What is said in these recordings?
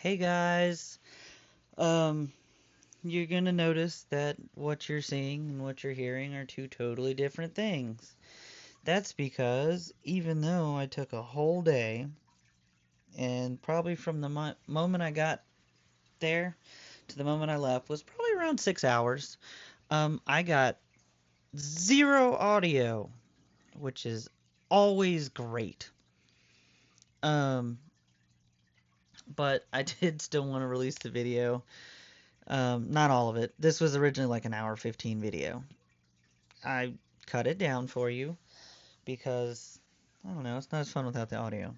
Hey guys, um, you're gonna notice that what you're seeing and what you're hearing are two totally different things. That's because even though I took a whole day, and probably from the moment I got there to the moment I left was probably around 6 hours, I got zero audio, which is always great. Um, but I did still want to release the video. Not all of it. This was originally like an hour 15 video. I cut it down for you because I don't know, it's not as fun without the audio.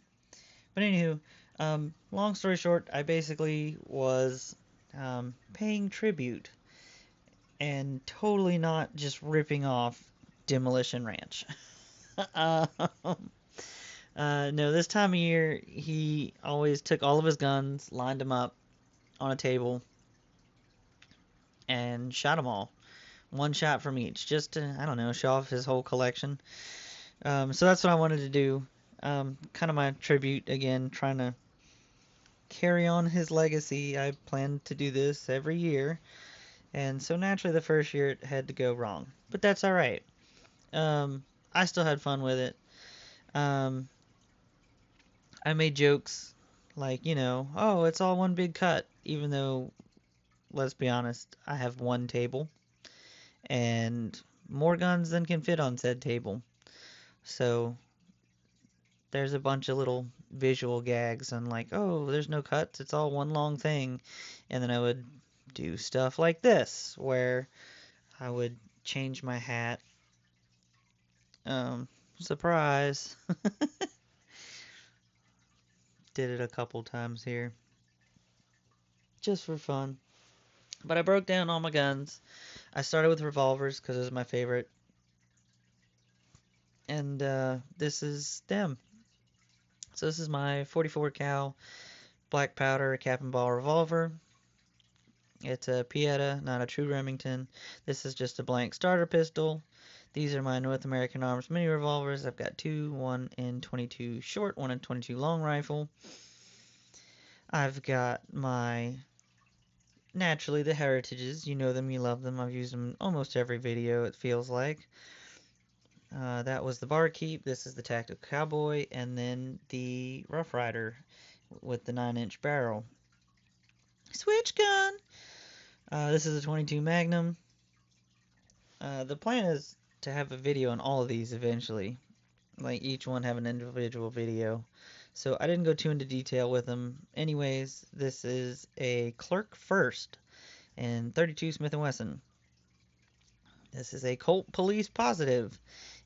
But anywho, long story short, I basically was paying tribute and totally not just ripping off Demolition Ranch. uh, no, this time of year, he always took all of his guns, lined them up on a table, and shot them all. One shot from each, just to, I don't know, show off his whole collection. So that's what I wanted to do. Kind of my tribute again, trying to carry on his legacy. I plan to do this every year, and so naturally the first year it had to go wrong, but that's all right. I still had fun with it. Um, I made jokes like, oh, it's all one big cut, even though, let's be honest, I have one table and more guns than can fit on said table. So there's a bunch of little visual gags and like, oh, there's no cuts, it's all one long thing. And then I would do stuff like this where I would change my hat. Surprise. Did it a couple times here just for fun. But I broke down all my guns. I started with revolvers because it was my favorite. And this is them. So this is my 44 cal black powder cap and ball revolver. It's a Pieta, not a true Remington. This is just a blank starter pistol. These are my North American Arms mini revolvers. I've got two, one in 22 short, one in 22 long rifle. I've got my, naturally, the Heritages. You know them, you love them. I've used them in almost every video, it feels like. That was the Barkeep. This is the Tactical Cowboy. And then the Rough Rider with the 9-inch barrel. Switch gun! This is a 22 Magnum. The plan is to have a video on all of these eventually. Like each one have an individual video. So I didn't go too into detail with them. Anyways, this is a Clerk First and 32 Smith & Wesson. This is a Colt Police Positive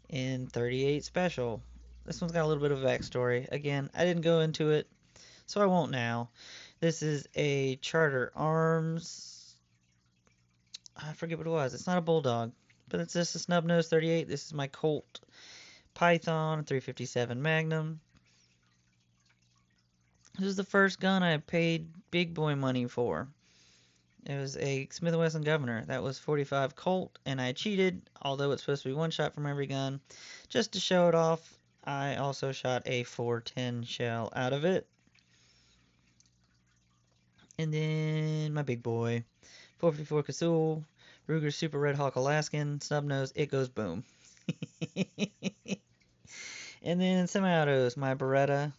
in 38 Special. This one's got a little bit of a backstory. Again, I didn't go into it, so I won't now. This is a Charter Arms. I forget what it was. It's not a Bulldog, but it's just a snub nose 38. This is my Colt Python 357 Magnum. This was the first gun I paid big boy money for. It was a Smith & Wesson Governor. That was 45 Colt, and I cheated, although it's supposed to be one shot from every gun. Just to show it off, I also shot a 410 shell out of it. And then my big boy, 454 Casull, Ruger Super Red Hawk Alaskan, snub nose, it goes boom. And then semi-autos, my Beretta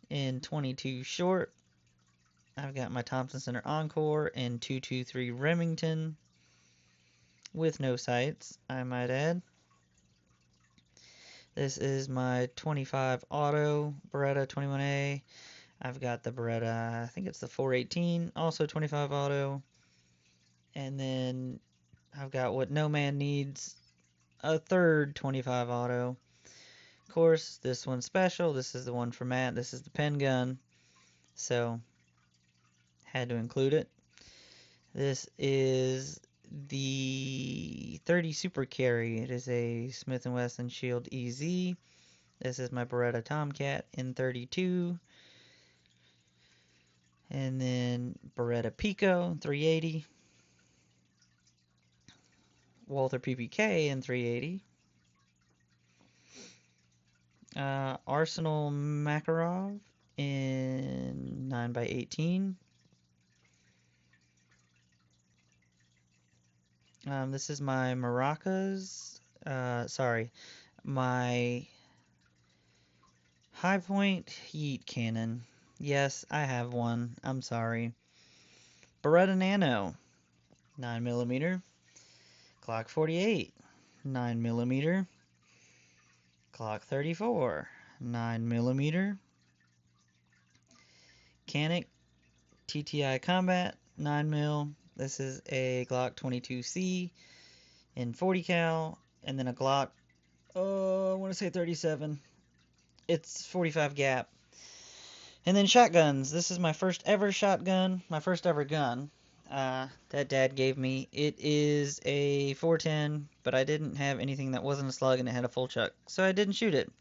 in 22 short. I've got my Thompson Center Encore in 223 Remington with no sights, I might add. This is my 25 Auto Beretta 21A. I've got the Beretta, I think it's the 418, also 25 Auto. And then I've got what no man needs, a third 25 Auto. Of course, this one's special. This is the one for Matt. This is the pen gun. So, had to include it. This is the 30 Super Carry. It is a Smith & Wesson Shield EZ. This is my Beretta Tomcat in 32. And then Beretta Pico 380. Walther PPK in 380. Arsenal Makarov in 9x18. This is my maracas. Sorry, my high point heat cannon. Yes, I have one. I'm sorry. Beretta Nano, 9mm. Glock 48, 9mm. Glock 34, 9mm. Canic TTI Combat, 9mm. This is a Glock 22C in 40 cal, and then a Glock, I want to say 37. It's 45 gap. And then shotguns. This is my first ever shotgun, my first ever gun that Dad gave me. It is a 410, but I didn't have anything that wasn't a slug and it had a full chuck, so I didn't shoot it.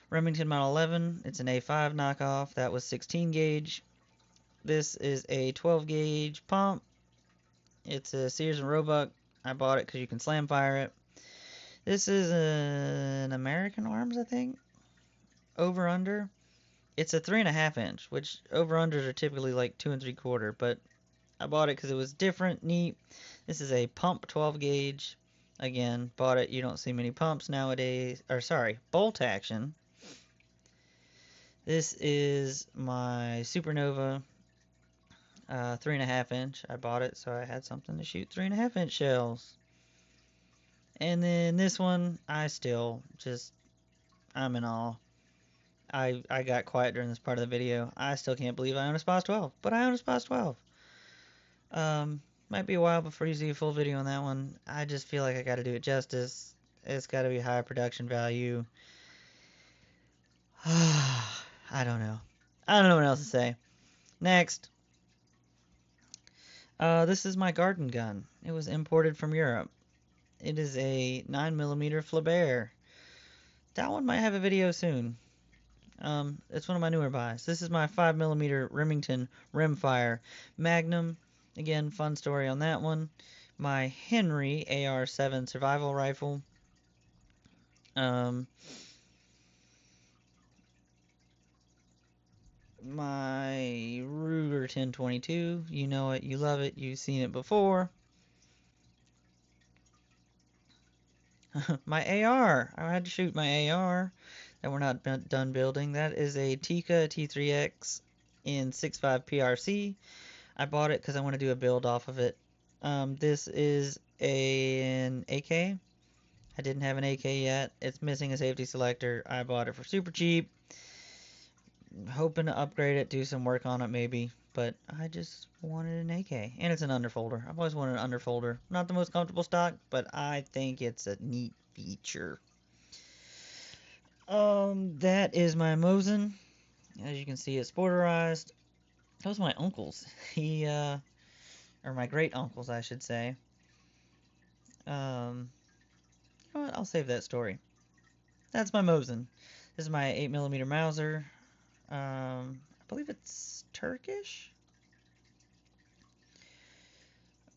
Remington Model 11. It's an A5 knockoff. That was 16 gauge. This is a 12 gauge pump. It's a Sears and Roebuck. I bought it because you can slam fire it. This is an American Arms, I think. Over under. It's a 3.5 inch, which over unders are typically like 2 3/4, but I bought it because it was different, neat. This is a pump 12 gauge. Again, bought it. You don't see many pumps nowadays. Or sorry, bolt action. This is my Supernova 3.5 inch. I bought it so I had something to shoot 3.5 inch shells. And then this one, I'm in awe. I got quiet during this part of the video. I still can't believe I own a SPOS 12, but I own a SPOS 12. Might be a while before you see a full video on that one. I just feel like I got to do it justice. It's got to be high production value. I don't know. I don't know what else to say. Next. This is my garden gun. It was imported from Europe. It is a 9mm Flaubert. That one might have a video soon. It's one of my newer buys. This is my 5mm Remington Rimfire Magnum. Again, fun story on that one. My Henry AR-7 survival rifle. My Ruger 1022. You know it, you love it, you've seen it before. My AR. I had to shoot my AR that we're not done building. That is a Tikka T3X in 6.5 PRC. I bought it because I want to do a build off of it. This is an AK. I didn't have an AK yet. It's missing a safety selector. I bought it for super cheap. Hoping to upgrade it, do some work on it maybe. But I just wanted an AK. And it's an underfolder. I've always wanted an underfolder. Not the most comfortable stock, but I think it's a neat feature. That is my Mosin. As you can see, it's borderized. That was my uncle's. Or my great uncle's, I should say. You know what? I'll save that story. That's my Mosin. This is my 8mm Mauser. I believe it's Turkish.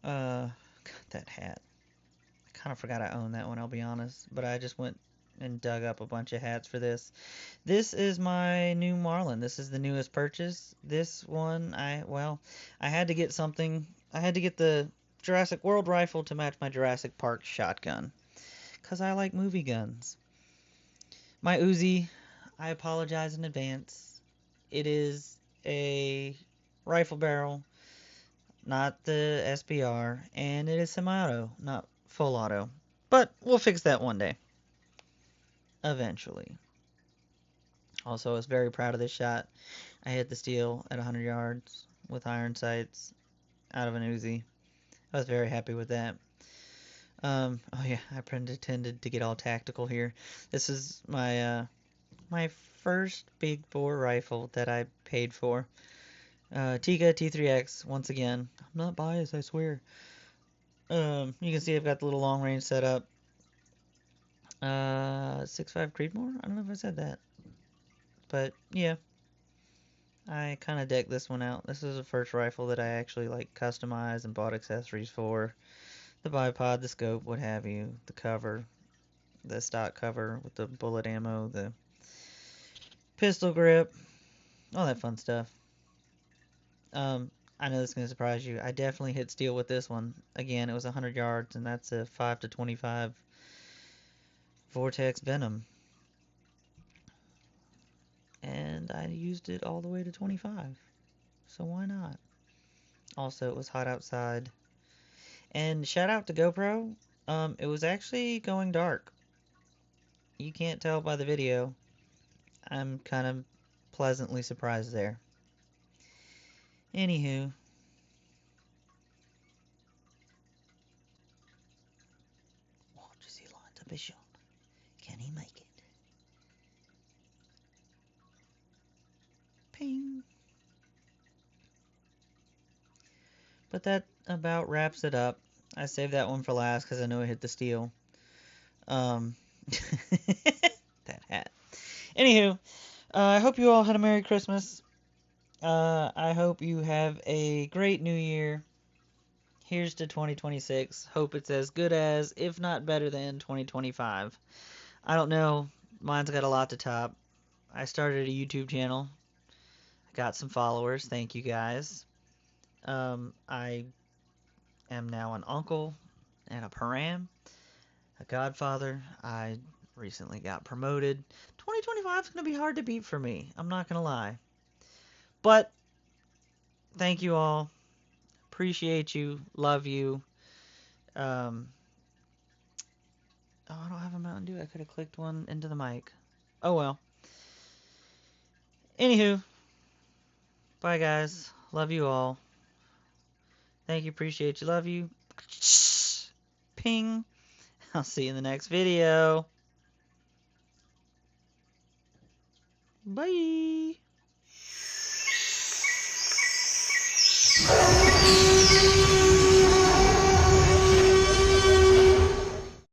Got that hat. I kind of forgot I owned that one, I'll be honest. But I just went and dug up a bunch of hats for this. This is my new Marlin. This is the newest purchase. This one, I had to get something. I had to get the Jurassic World rifle to match my Jurassic Park shotgun. Because I like movie guns. My Uzi, I apologize in advance. It is a rifle barrel, not the SBR, and it is semi-auto, not full auto. But we'll fix that one day. Eventually. Also, I was very proud of this shot. I hit the steel at 100 yards with iron sights out of an Uzi. I was very happy with that. Oh yeah, I pretended to get all tactical here. This is my my first big bore rifle that I paid for. Tikka T3X, once again. I'm not biased, I swear. You can see I've got the little long range set up. 6.5 Creedmoor? I don't know if I said that. But, yeah. I kind of decked this one out. This is the first rifle that I actually, like, customized and bought accessories for. The bipod, the scope, what have you. The cover. The stock cover with the bullet ammo. The pistol grip. All that fun stuff. I know this is going to surprise you. I definitely hit steel with this one. Again, it was 100 yards, and that's a 5 to 25 Vortex Venom. And I used it all the way to 25. So why not? Also, it was hot outside. And shout out to GoPro. It was actually going dark. You can't tell by the video. I'm kind of pleasantly surprised there. Anywho. Watch as he lines up his shot. Can he make it? Ping. But that about wraps it up. I saved that one for last because I know I hit the steel. That hat. Anywho, I hope you all had a Merry Christmas. I hope you have a great New Year. Here's to 2026. Hope it's as good as, if not better than, 2025. I don't know. Mine's got a lot to top. I started a YouTube channel. I got some followers. Thank you guys. I am now an uncle and a param, a godfather. I recently got promoted. 2025 is going to be hard to beat for me. I'm not going to lie. But thank you all. Appreciate you. Love you. Oh, I don't have a Mountain Dew. I could have clicked one into the mic. Oh well. Anywho. Bye guys. Love you all. Thank you. Appreciate you. Love you. Ping. I'll see you in the next video. Bye.